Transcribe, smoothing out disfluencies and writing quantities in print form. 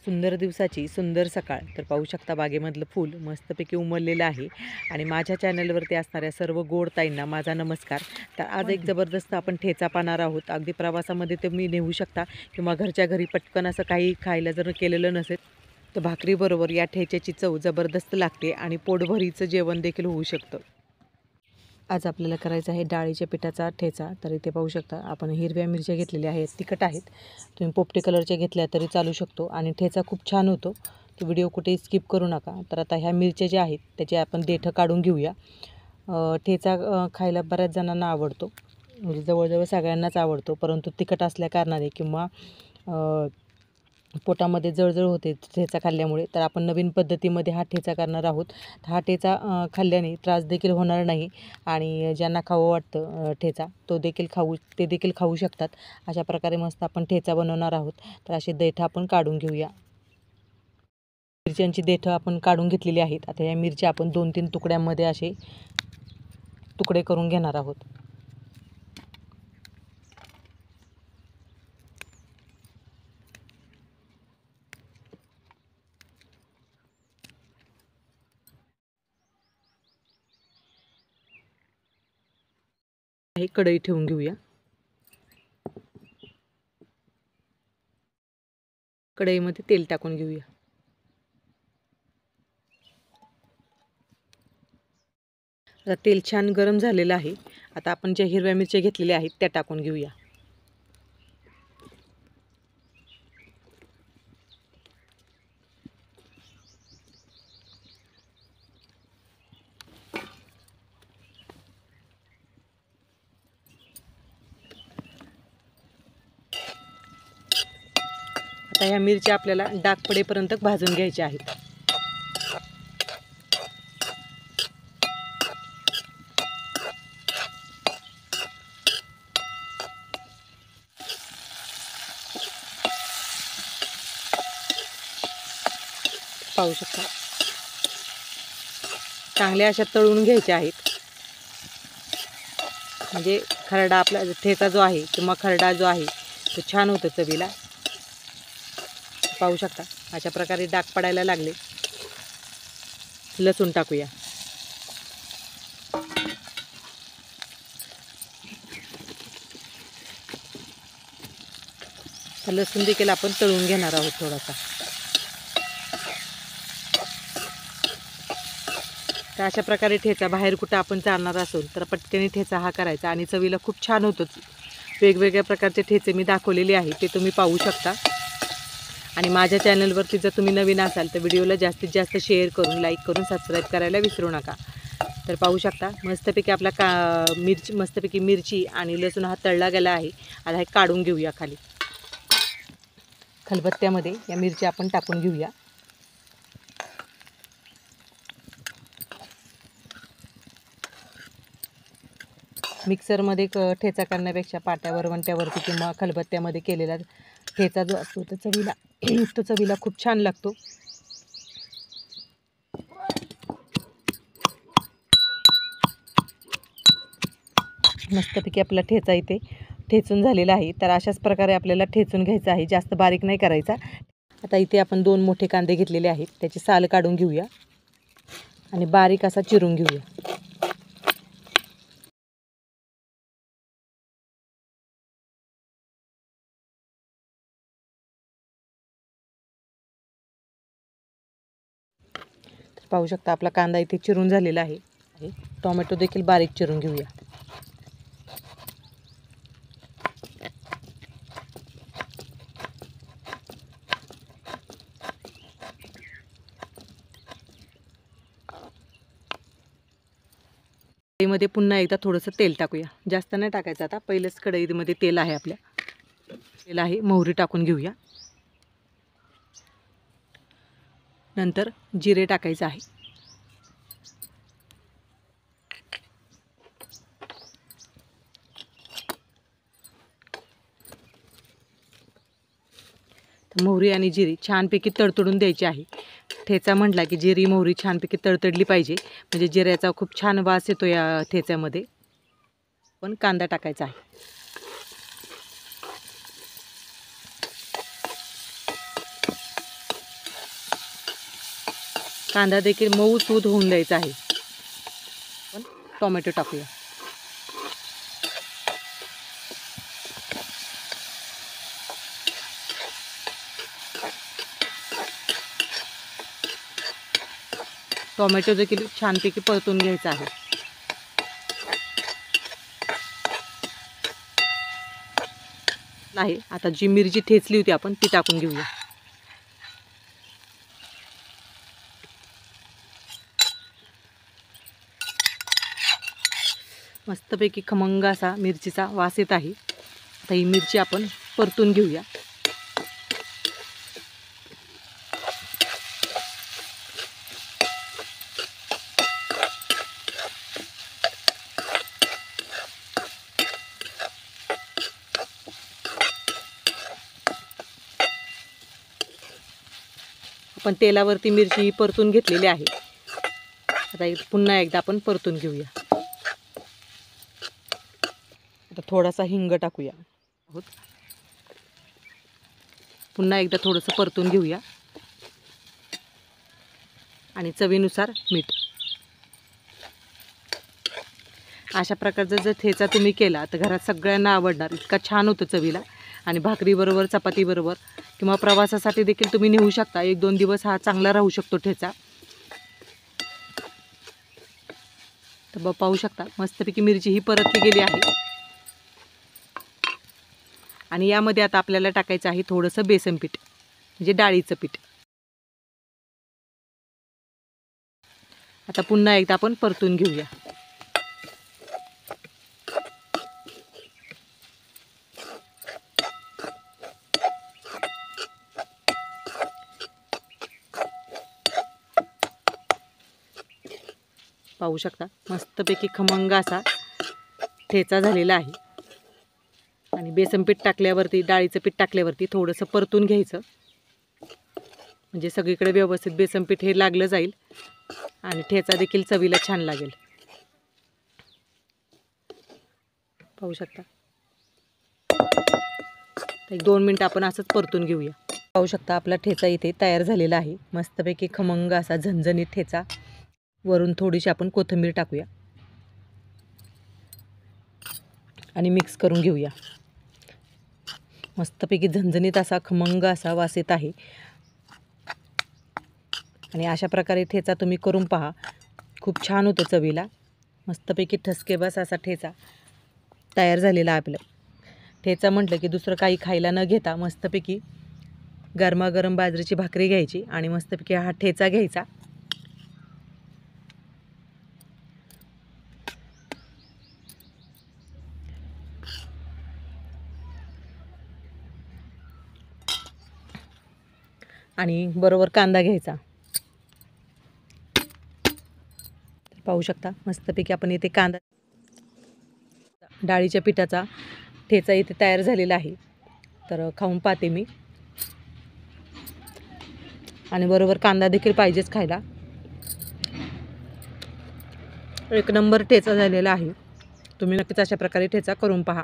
सुंदर दिवसाची सुंदर सकाळ. तर पाहू शकता बागेमधलं फूल मस्तपैकी उमललेलं आहे. आणि माझ्या चॅनलवरती असणाऱ्या सर्व गोड ताईंना माझा नमस्कार. तर आज एक जबरदस्त आपण ठेचा पाहणार आहोत. अगदी प्रवासामध्ये तुम्ही नेऊ शकता किंवा घरच्या घरी पटकन असं काही खायला जर केलेलं नसेल तर भाकरीबरोबर या ठेच्याची चव जबरदस्त लागते आणि पोटभरीचं जेवण देखील होऊ शकतं. आज आपल्याला करायचं आहे डाळीच्या पिठाचा ठेचा. तर इथे पाहू शकता आपण हिरव्या मिरच्या घेतलेल्या आहेत, तिखट आहेत. तुम्ही पोपटी कलरच्या घेतल्या तरी चालू शकतो आणि ठेचा खूप छान होतो. तो व्हिडिओ कुठेही स्किप करू नका. तर आता ह्या मिरच्या ज्या आहेत त्याचे आपण देठं काढून घेऊया. ठेचा खायला बऱ्याच जणांना आवडतो, म्हणजे जवळजवळ सगळ्यांनाच आवडतो, परंतु तिखट असल्या कारणाने किंवा पोटामध्ये जळजळ होते ठेचा खाल्ल्यामुळे, तर आपण नवीन पद्धतीमध्ये हा ठेचा करणार आहोत. हा ठेचा खाल्ल्याने त्रास देखील होणार नाही आणि ज्यांना खावं वाटतं ठेचा ते देखील खाऊ शकतात. अशा प्रकारे मस्त आपण ठेचा बनवणार आहोत. तर असे देठं आपण काढून घेऊया. मिरच्यांची देठं आपण काढून घेतलेली आहेत. आता या मिरच्या आपण 2-3 तुकड्यांमध्ये असे तुकडे करून घेणार आहोत. हे कढई ठेवून घेऊया. कढईमध्ये तेल टाकून घेऊया. आता तेल छान गरम झालेलं आहे. आता आपण ज्या हिरव्या मिरच्या घेतलेल्या आहेत त्या टाकून घेऊया. आता ह्या मिरच्या आपल्याला डाग पडेपर्यंत भाजून घ्यायच्या आहेत. पाहू शकता चांगल्या अशा तळून घ्यायच्या आहेत. म्हणजे खरडा आपला ठेचा जो आहे किंवा खरडा जो आहे तो छान होतो चवीला. पाहू शकता अशा प्रकारे डाग पडायला लागले. लसूण टाकूया. लसूण देखील आपण तळून घेणार आहोत थोडासा. तर अशा प्रकारे ठेचा बाहेर कुठं आपण चालणार असेल तर पटकन ठेचा हा करायचा आणि चवीला खूप छान होतो. वेगवेगळ्या प्रकारचे ठेचे मी दाखवलेले आहे ते तुम्ही पाहू शकता. आणि माझ्या चॅनलवरती जर तुम्ही नवीन असाल तर व्हिडिओला जास्तीत जास्त शेअर करून, लाईक करून, सबस्क्राईब करायला विसरू नका. तर पाहू शकता मस्तपैकी आपला मस्तपैकी मिरची आणि लसूण हा तळला गेला आहे. आता हे काढून घेऊया खाली. खलबत्त्यामध्ये या मिरच्या आपण टाकून घेऊया. मिक्सरमध्ये ठेचा करण्यापेक्षा पाट्यावर, वंट्यावरती किंवा खलबत्त्यामध्ये केलेला ठेचा जो असतो तो चवीला खूप छान लागतो. मस्तपैकी आपला ठेचा इथे ठेचून झालेला आहे. तर अशाच प्रकारे आपल्याला ठेचून घ्यायचा आहे, जास्त बारीक नाही करायचा. आता इथे आपण 2 मोठे कांदे घेतलेले आहेत, त्याची साल काढून घेऊया आणि बारीक असा चिरून घेऊया. पाहू शकता आपला कांदा इथे चिरून झालेला आहे. टोमॅटो देखील बारीक चिरून घेऊया. कढईमध्ये पुन्हा एकदा थोडंसं तेल टाकूया. जास्त नाही टाकायचं. आता पहिलेच कढईमध्ये तेल आहे आपल्या. तेल आहे, मोहरी टाकून घेऊया. नंतर जिरे टाकायचं आहे. मोहरी आणि जिरी छानपैकी तडतडून द्यायची आहे. ठेचा म्हटला की जिरी मोहरी छानपैकी तडतडली पाहिजे, म्हणजे जिऱ्याचा खूप छान वास येतो या ठेच्यामध्ये. पण कांदा टाकायचा आहे. कांदा देखील मऊ सूद होऊन द्यायचा आहे. पण टोमॅटो टाकूया. टोमॅटो देखील छानपैकी परतून घ्यायचा आहे. नाही, आता जी मिरची ठेचली होती आपण ती टाकून घेऊया. मस्तपैकी खमंग असा मिरचीचा वास येत आहे. आता ही मिरची आपण परतून घेऊया. आपण तेलावरती मिरची ही परतून घेतलेली आहे. आता पुन्हा एकदा आपण परतून घेऊया. आता थोडासा हिंग टाकूया. पुन्हा एकदा थोडंसं परतून घेऊया आणि चवीनुसार मीठ. अशा प्रकारचा जर ठेचा तुम्ही केला तर घरात सगळ्यांना आवडणार. इतका छान होतो चवीला आणि भाकरीबरोबर, चपातीबरोबर किंवा प्रवासासाठी देखील तुम्ही नेऊ शकता. 1-2 दिवस हा चांगला राहू शकतो ठेचा. तर पाहू शकता मस्तपैकी मिरची ही परतली गेली आहे. आणि यामध्ये आता आपल्याला टाकायचं आहे थोडंसं बेसन पीठ, म्हणजे डाळीचं पीठ. आता पुन्हा एकदा आपण परतून घेऊया. पाहू शकता मस्तपैकी खमंग असा ठेचा झालेला आहे. आणि बेसन पीठ टाकल्यावरती, डाळीचं पीठ टाकल्यावरती थोडंसं परतून घ्यायचं, म्हणजे सगळीकडे व्यवस्थित बेसन पीठ हे लागलं जाईल आणि ठेचा देखील चवीला छान लागेल. पाहू शकता. 1-2 मिनिटं आपण असंच परतून घेऊया. पाहू शकता आपला ठेचा इथे तयार झालेला आहे. मस्तपैकी खमंग असा झणझणीत ठेचा. वरून थोडीशी आपण कोथिंबीर टाकूया आणि मिक्स करून घेऊया. मस्तपैकी झणझणीत असा खमंग असा वास येत आहे. आणि अशा प्रकारे ठेचा तुम्ही करून पहा, खूप छान होतो चवीला. मस्तपैकी ठसकेबाज असा ठेचा तयार झालेला आहे. आपलं ठेचा म्हटलं की दुसरं काही खायला न घेता मस्तपैकी गरमागरम बाजरीची भाकरी घ्यायची आणि मस्तपैकी हा ठेचा घ्यायचा. आणि बरोबर कांदा घ्यायचा. पाहू शकता मस्तपैकी आपण इथे कांदा, डाळीच्या पिठाचा ठेचा इथे तयार झालेला आहे. तर खाऊन पाहते मी. आणि बरोबर कांदा देखील पाहिजेच खायला. एक नंबर ठेचा झालेला आहे. तुम्ही नक्कीच अशा प्रकारे ठेचा करून पहा.